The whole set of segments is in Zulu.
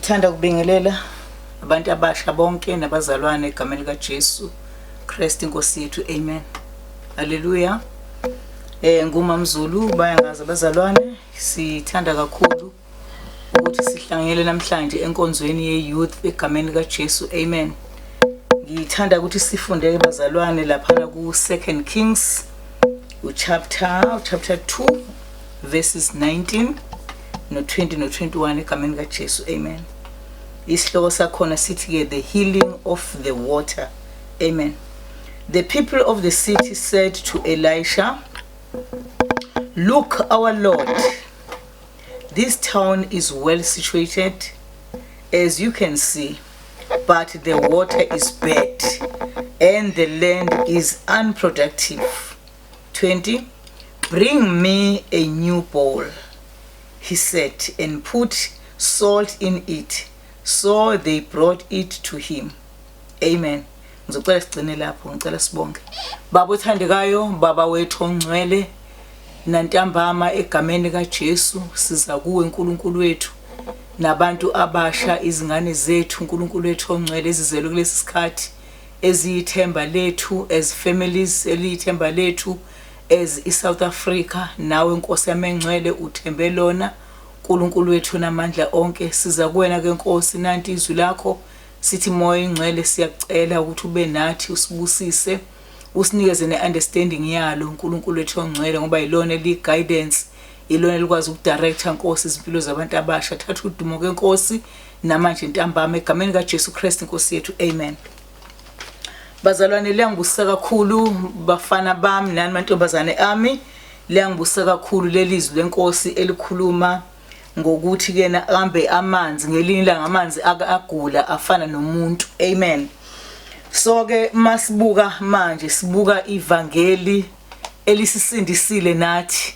Ngithanda ukubingelela abantu abasha bonke nabazalwane egameni likaJesu Kristu Inkosi yethu. Amen. Haleluya. NguMamZulu bayangazi abazalwane, sithanda kakhulu ukuthi sihlanganyele namhlanje enkonzweni ye-youth egameni likaJesu. Amen. Ngithanda ukuthi sifunde bazalwane lapha ku 2 Kings chapter 2 verses 19 no 20 no 21 egameni likaJesu. Amen. Isihloko sakhona sithi ke the healing of the water. Amen. The people of the city said to Elisha, "Look, our Lord, this town is well situated, as you can see, but the water is bad and the land is unproductive." 20. "Bring me a new bowl," he said, "and put salt in it." So they brought it to him. Amen. Ngizocela sigcine lapho, ngicela sibonge. Baba othandekayo, baba wethu ongcwele, nantambama egameni kaJesu siza kuwe uNkulunkulu wethu nabantu abasha, izingane zethu uNkulunkulu wethu ongcwele ezizelwe kulesi sikhathi, eziyithemba lethu as families, eliyithemba lethu as iSouth Africa. Nawe Nkosi yami engcwele uthembe lona uNkulunkulu wethu namandla onke. Siza kuwena ke Nkosi, nanti izwi lakho sithi moya ingcwele siyakucela ukuthi ube nathi, usibusise, usinikeze neunderstanding yalo uNkulunkulu wethu ongcwele, ngoba yilona eli guidance, ilona likwazi ukudirecta Nkosi izimpilo zabantu abasha. Thatha udumo ke Nkosi namanje ntambama egameni kaJesu Kristu Inkosi yethu. Amen. Bazalwane, liyangibusisa kakhulu bafana bami nani mantombazane ami, liyangibusisa kakhulu lelizwi lenkosi elikhuluma ngokuthi kena ahambe amanzi, ngelinye ilanga amanzi agula afana nomuntu. Amen. So ke masibuka manje sibuka ivangeli elisisindisile nathi,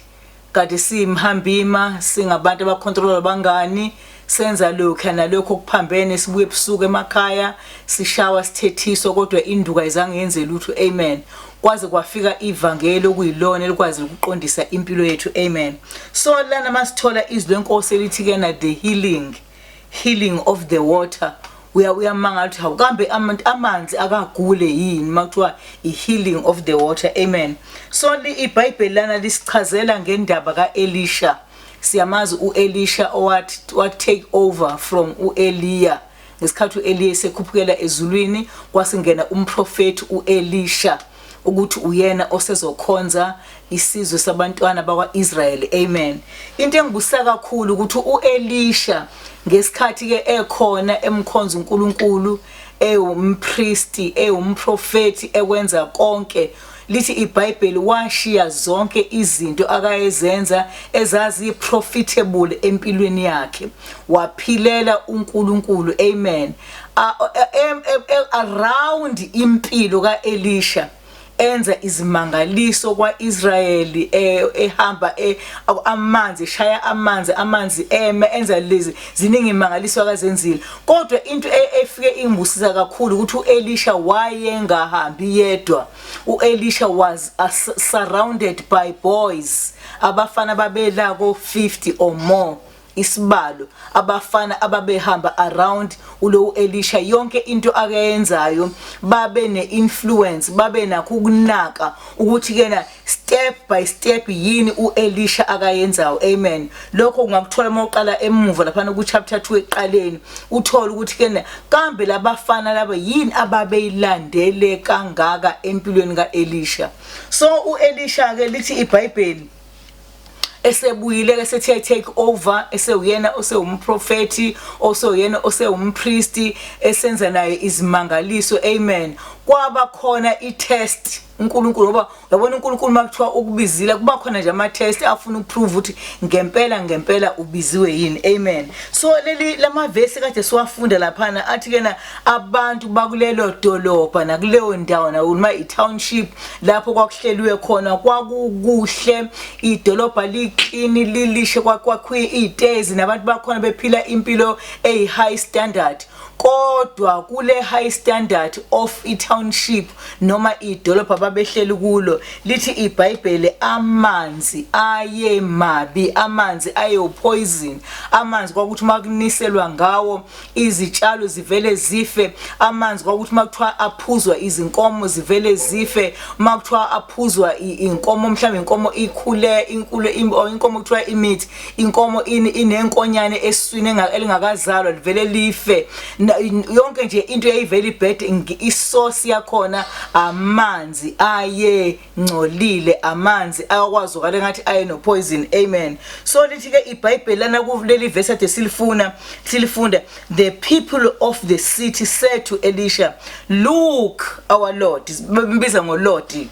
kade simhambima singabantu abacontrol bangani, senza lokho nalokho okuphambene, sibuye ebusuku emakhaya sishawa sithethiswa, kodwa induka izange yenze lutho. Amen. Kwaze kwafika ivangeli okuyilona elikwazi ukuqondisa impilo yethu. Amen. So lana masithola izwi lenkosi elithi kena the healing of the water, uyamanga ukuthi awukambe amanzi akagule yini makuthiwa i-healing of the water. Amen. So iBhayibheli lana lisichazela ngendaba kaElisha. Siyamazi uElisha what take over from uEliya. Ngesikhathi uEliya sekhuphukela ezulwini, kwasingena umprofeti uElisha ukuthi uyena osezokhonza isizwe sabantwana bakwaIsrael. Amen. Into engibusa kakhulu ukuthi uElisha ngesikhathi ke ekhona emkhonza uNkulunkulu, umpristi, umprofeti, ekwenza konke, lithi iBhayibheli washiya zonke izinto akayezenza ezazi profitable empilweni yakhe, waphilela uNkulunkulu. Amen. Around impilo kaElisha enza izimangaliso kwaIsraeli, ehamba amanzi, shaya amanzi enza lezi ziningi imangaliso akazenzile. Kodwa into efike ingibusisa kakhulu ukuthi uElisha wayengahambi yedwa. uElisha was surrounded by boys, abafana babela ko 50 or more isibalo, abafana ababehamba around ulo Elisha. Yonke into akayenzayo babe neinfluence, babe nakho ukunaka ukuthi kena step by step yini uElisha akayenzayo. Amen. Lokho ungakuthola mawuqala emuva lapha ku chapter 2 eqaleni, uthola ukuthi kena kambe labafana laba yini ababeyilandele kangaka empilweni kaElisha. So uElisha ke lithi iBhayibheli esebuyile esethi take over, esewuyena osewumprofeti, osewuyena osewumpristi, esenza naye izimangaliso. Amen. Kwaba khona itest uNkulunkulu, ngoba yabona uNkulunkulu makuthiwa ukubizila kuba khona nje ama test afuna ukuprove ukuthi ngempela ubiziwe yini. Amen. So lama verse kade siwafunda lapha athi kena abantu bakulelo dolobha nakuleyo ndawo noma i-township lapho kwakuhleliwe khona kwakukuhle, idolobha liqini lilishe, kwakhiwe izitezi nabantu bakhona bephila impilo high standard. kodwa kule high standard of township noma idolobha babehleli kulo lithi iBhayibheli amanzi aye mabi, amanzi aye poison, amanzi kwakuthi makuniselwa ngawo izitshalo zivele zife, amanzi kwakuthi makuthiwa aphuzwa izinkomo zivele zife, makuthiwa aphuzwa inkomo mhlawumbe inkomo ikhule inkomo kuthiwa imithi inkomo inenkonyane eswini elingakazalwa livele life. Yonke nje into eyiveli bad isource yakhona amanzi aye ngcolile, amanzi akwazukala ngathi aye no poison. Amen. So lithi ke iBhayibheli lana kuleli verse ade silifunda, the people of the city said to Elisha, look our Lord, biza ngoLord,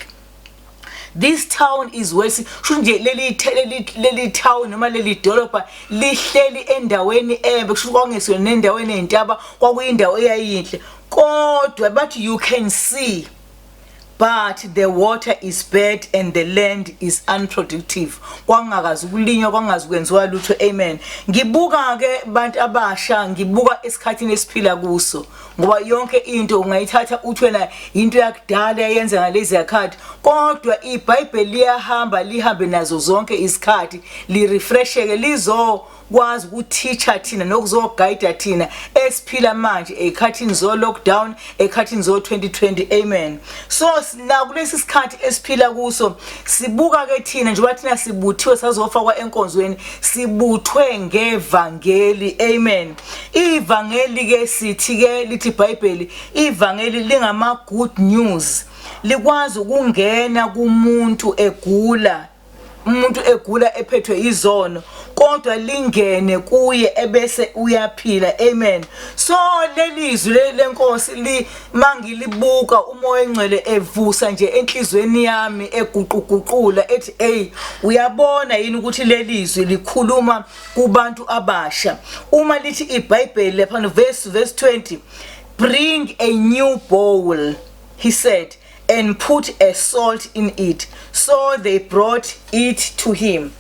this town is worse. Shunje leli town noma leli dolobha lihleli endaweni embe, kusho kwangeswe nendaweni entaba kwakuyindawo eyayinhle, kodwa but you can see but the water is bad and the land is unproductive. Kwangakazi ukulinywa, kwangazi kwenziwa lutho. Amen. Ngibuka ke bantu abasha, ngibuka esikhathini esiphila kuso, ngoba yonke into ungayithatha uthi wena into yakudala yenza ngalezi yakhathi, kodwa iBhayibheli lihambe nazo zonke isikhathi, li refresheke lizo kwazi ukuthicha thina nokuzoguide thina esiphila manje ekhathini zo lockdown, ekhathini zo 2020. Amen. So la kulesi sikhathi esiphila kuso sibuka ke thina njengoba thina sibuthiwe sazofakwa enkonzweni, sibuthwe ngevangeli. Amen. Ivangeli ke sithi ke lithi iBhayibheli ivangeli lingama good news, likwazi ukungena kumuntu egula, umuntu egula ephethwe izono, kodwa lingene kuye ebese uyaphila. Amen. So lelizwi lenkosi mangilibuka umoya engcwele evusa nje enhlizweni yami eguquguqula ethi hey, uyabona yini ukuthi lelizwi likhuluma kubantu abasha. Uma lithi iBhayibheli lapha no verse 20, bring a new bowl, he said, and put a salt in it. So they brought it to him.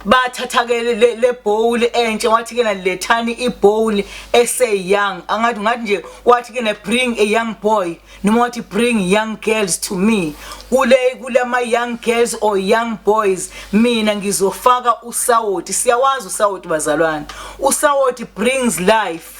Bathatha ke le bowl entshe, wathi ke na lethani ibowl ese young, ngathi nje wathi ke na bring a young boy, noma wathi bring young girls to me. Kule ma young girls or young boys mina ngizofaka usawoti. Siyawazi usawoti bazalwane, usawoti brings life.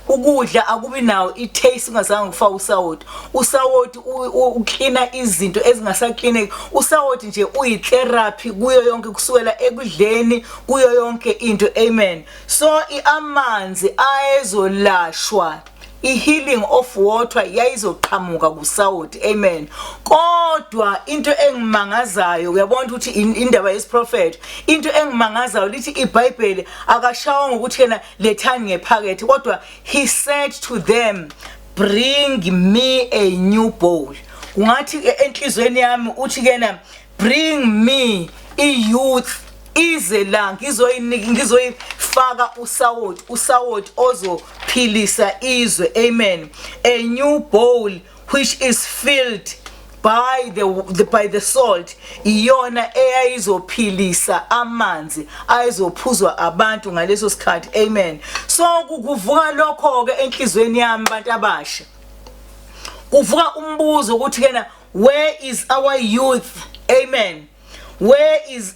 Ukudla akubi nawo itaste ungazange ufaka usawoti. Usawoti uklina izinto ezingasaklineki. Usawoti nje uyitherapy kuyo yonke, kusukela ekudleni kuyo yonke into. Amen. So amanzi ayezolashwa, healing of water yayizoqhamuka kusawoti. Amen. Kodwa into engimangazayo, uyabona ukuthi indaba yesiprophet, into engimangazayo lithi iBhayibheli akashawa ngokuthi yena lethani ngephakethe, kodwa he said to them, bring me a new bowl. Kungathi enhlizweni yami uthi kena bring me youth ize la ngizoyifaka usawoti ozophilisa izwe. Amen. A new bowl which is filled by the salt, iyona eyayizophilisa amanzi ayizophuzwa abantu ngaleso sikhathi. Amen. So kuvuka lokho ke enhlizweni yami bantu abasha, kuvuka umbuzo ukuthi kena where is our youth? Amen. Where is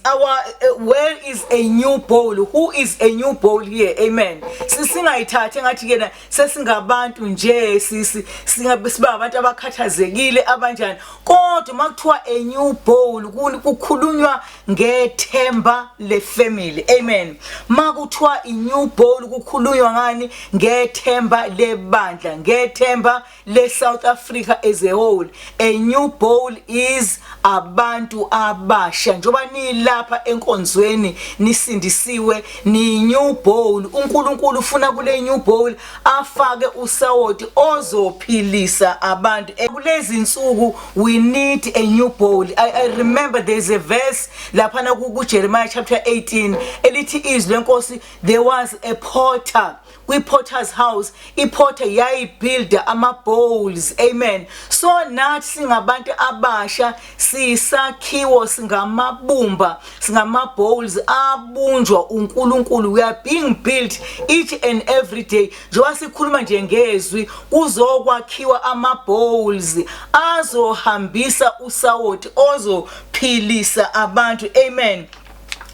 a new bowl? Who is a new bowl here? Amen. Sisingayithathe ngathi kena sesingabantu nje siba abantu abakhathazekile abanjani, kodwa makuthiwa a new bowl kukhulunywa ngethemba le family. Amen. Makuthiwa a new bowl kukhulunywa ngani? Ngethemba lebandla, ngethemba le South Africa as a whole. A new bowl is abantu abasha, njoba nilapha enkonzweni nisindisiwe, ni new bowl. uNkulunkulu ufuna kule new bowl afake usawoti ozophilisa abantu kulezi insuku. We need a new bowl. I remember there's a verse lapha ku Jeremiah chapter 18 elithi izwi lenkosi, there was a potter kwi-potter's house i-potter yayibuilda ama-bowls, amen. So nathi singabantu abasha sisakhiwo singamabumba singama-bowls abunjwa uNkulunkulu. We are being built each and every day. Njengoba sikhuluma nje ngezwi kuzokwakhiwa ama-bowls azohambisa usawoti ozophilisa abantu, amen.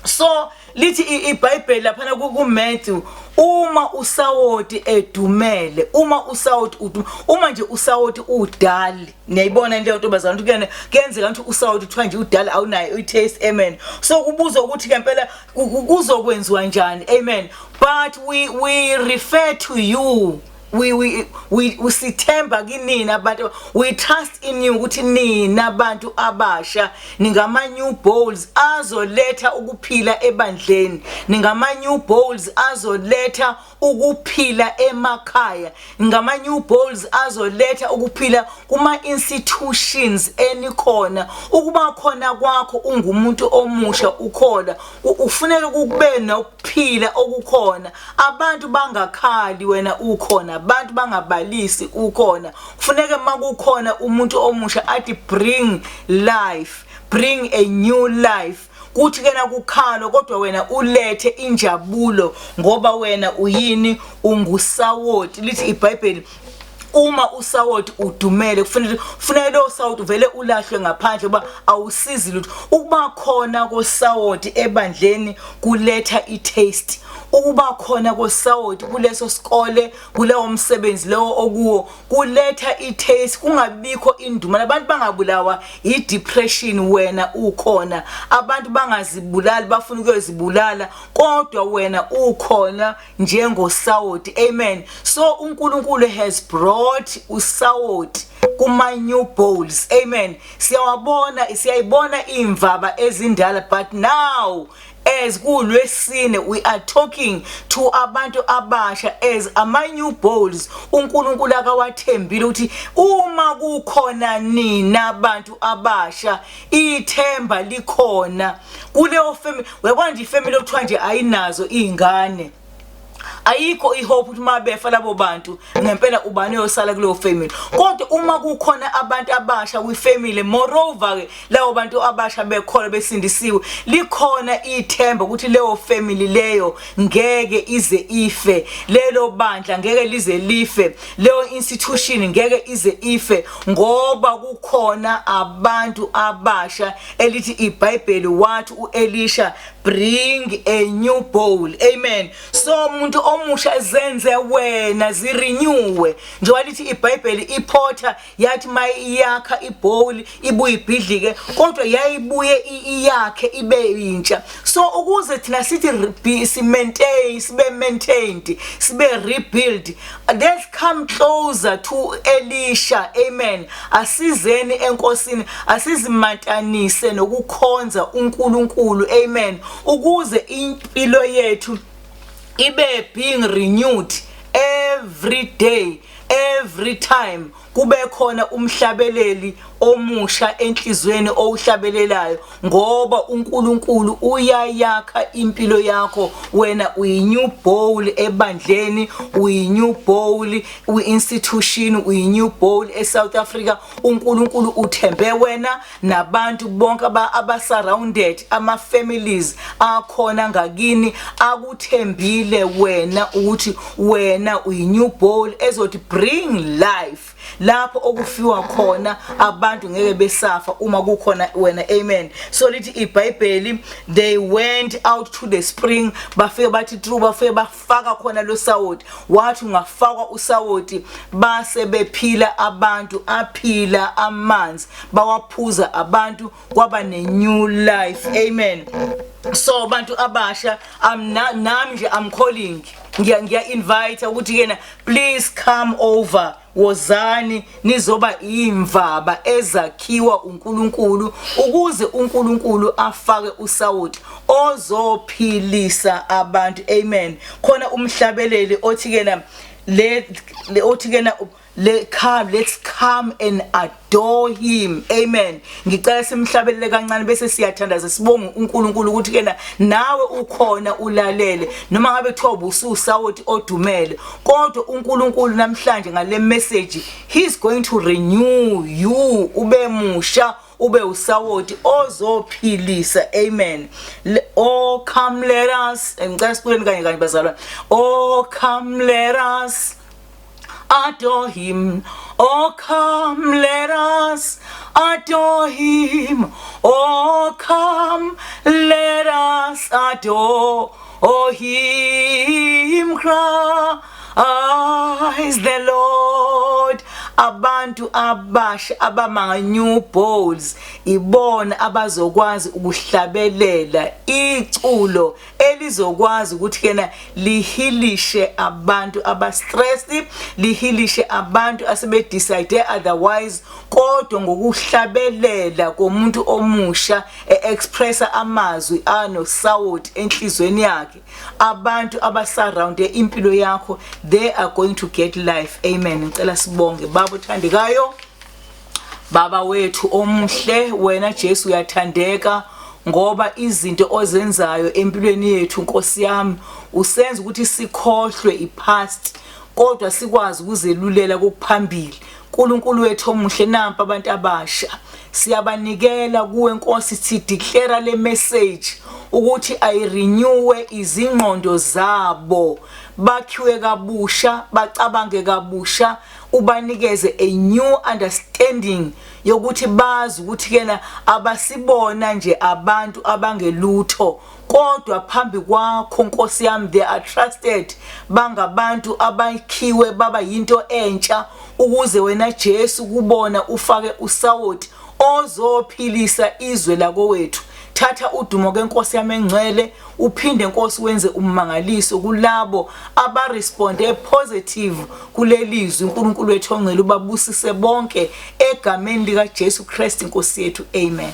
So lithi iBhayibheli lapha kuMatthew, uma usawoti edumele, uma nje usawoti udali, niyayibona into ntombazana ukuthi kuyenzeka ukuthi usawoti kuthiwa nje udali awunayo i-taste, amen. So kubuzwa ukuthi ke impela kuzokwenziwa njani, amen. But we refer to you, we sithemba kinina abantu, we trust in you ukuthi nina abantu abasha ningama new bowls azoletha ukuphila ebandleni, ningama new bowls azoletha ukuphila emakhaya, ngama new bowls azoletha ukuphila kuma institutions enikhona. Ukuba khona kwakho ungumuntu omusha ukhona, ufuneka kube nokuphila okukhona, abantu bangakhali wena ukhona, abantu bangabalisi ukhona. Kufuneka makukhona umuntu omusha athi bring life, bring a new life. Kuthi kena kukhalo kodwa wena ulethe injabulo ngoba wena uyini, ungusawoti. Lithi iBhayibheli uma usawoti udumele kufanele lo sawoti uvele ulahlwe ngaphandle ngoba awusizi lutho. Ukuba khona kosawoti ebandleni kuletha i-taste. Ukuba khona kosawoti kuleso sikole, kulewo msebenzi lewo okuwo kuletha i-taste, kungabikho induma. Abantu bangabulawa i-depression wena ukhona, abantu bangazibulali bafuna ukuzibulala kodwa wena ukhona njengosawoti, amen. So uNkulunkulu has brought usawoti kuma new bowls, amen. Siyayibona imvaba ezindala, but now as kulwesine we are talking to abantu abasha as ama new bowls. uNkulunkulu akawathembile ukuthi uma kukhona nina abantu abasha ithemba likhona kuleyo family. Wekwanje ifamily okuthiwa nje ayinazo izingane, ayikho ihope ukuthi mabefa labo bantu ngempela ubani yosala kuleyo family. Kodwa uma kukhona abantu abasha kwi-family, moreover ke labo bantu abasha bekhona besindisiwe, likhona ithemba ukuthi leyo family leyo ngeke ize ife, lelo bandla ngeke lize life, leyo institution ngeke ize ife ngoba kukhona abantu abasha. Elithi iBhayibheli wathi uElisha, bring a new bowl, amen. So umuntu omusha zenze wena zirenewe. Njengoba lithi iBhayibheli iPotter yathi mayiyakha ibowl ibuye ibhidlike kodwa yayibuye iyakhe ibe yintsha. So ukuze thina sithi sibe maintained, sibe rebuild, let's come closer to Elisha, amen. Asizeni enkosini, asizimatanise nokukhonza uNkulunkulu, amen, ukuze impilo yethu ibe being renewed every day, every time. Kube khona umhlabeleli omusha enhlizweni owuhlabelelayo ngoba uNkulunkulu uyayakha impilo yakho. Wena uyi-new bowl ebandleni, uyi-new bowl kwi-institution, uyi-new bowl eSouth Africa. uNkulunkulu uthembe wena nabantu bonke abasurrounded, ama-families akhona ngakini akuthembile wena ukuthi wena uyi-new bowl ezothi bring life. Lapho okufiwa khona abantu ngeke besafa uma kukhona wena, amen. So lithi iBhayibheli, they went out to the spring, bafike bathi through, bafike bafaka khona lo sawoti. Wathi ungafakwa usawoti base bephila abantu, aphila amanzi bawaphuza abantu kwaba ne new life, amen. So bantu abasha, nami nje I'm calling, ngiya invite ukuthi yena please come over, wozani nizoba imvaba ezakhiwa uNkulunkulu ukuze uNkulunkulu afake usawoti ozophilisa abantu, amen. Khona umhlabeleli othi kena othi kena let's come and adore him. Amen. Ngicela simhlabelele kancane bese siyathandaza sibonge uNkulunkulu ukuthi kena nawe ukhona ulalele noma ngabe kuthiwa ubususawoti odumele kodwa uNkulunkulu namhlanje ngale message he's going to renew you ube musha ube usawoti ozophilisa. Amen. Oh come let us ngicela sikuleni kanye bazalwane. Oh come let us adore him. Oh come let us adore him. Oh come let us adore him. Christ the Lord. Abantu abasha abamanga new bowls ibona abazokwazi ukuhlabelela iculo elizokwazi ukuthi kena lihilishe abantu abastressed, lihilishe abantu asebe decide otherwise kodwa ngokuhlabelela komuntu omusha expressa amazwi ano sawoti enhlizweni yakhe. Abantu abasurrounde impilo yakho they are going to get life. Amen. Ngicela sibonge baba uthandekayo, baba wethu omuhle, wena Jesu uyathandeka ngoba izinto ozenzayo empilweni yethu Nkosi yami usenza ukuthi sikhohlwe ipast kodwa sikwazi ukuzelulela kokuphambili. uNkulunkulu wethu omuhle nampa abantu abasha siyabanikela kuwe Nkosi sithi declare le message ukuthi ayirenewe izingqondo zabo bakhiwe kabusha bacabange kabusha ubanikeze a new understanding yokuthi bazi ukuthi kena abasibona nje abantu abangelutho kodwa phambi kwakho Nkosi yami they are trusted bangabantu abakhiwe baba yinto entsha ukuze wena Jesu kubona ufake usawoti ozophilisa izwe lako wethu. Thatha udumo ke Nkosi yami engcwele uphinde Nkosi wenze ummangaliso kulabo abaresponde positive kulelizwi. uNkulunkulu wethu ongcwele ubabusise bonke egameni lika Jesu Christ Nkosi yethu. Amen.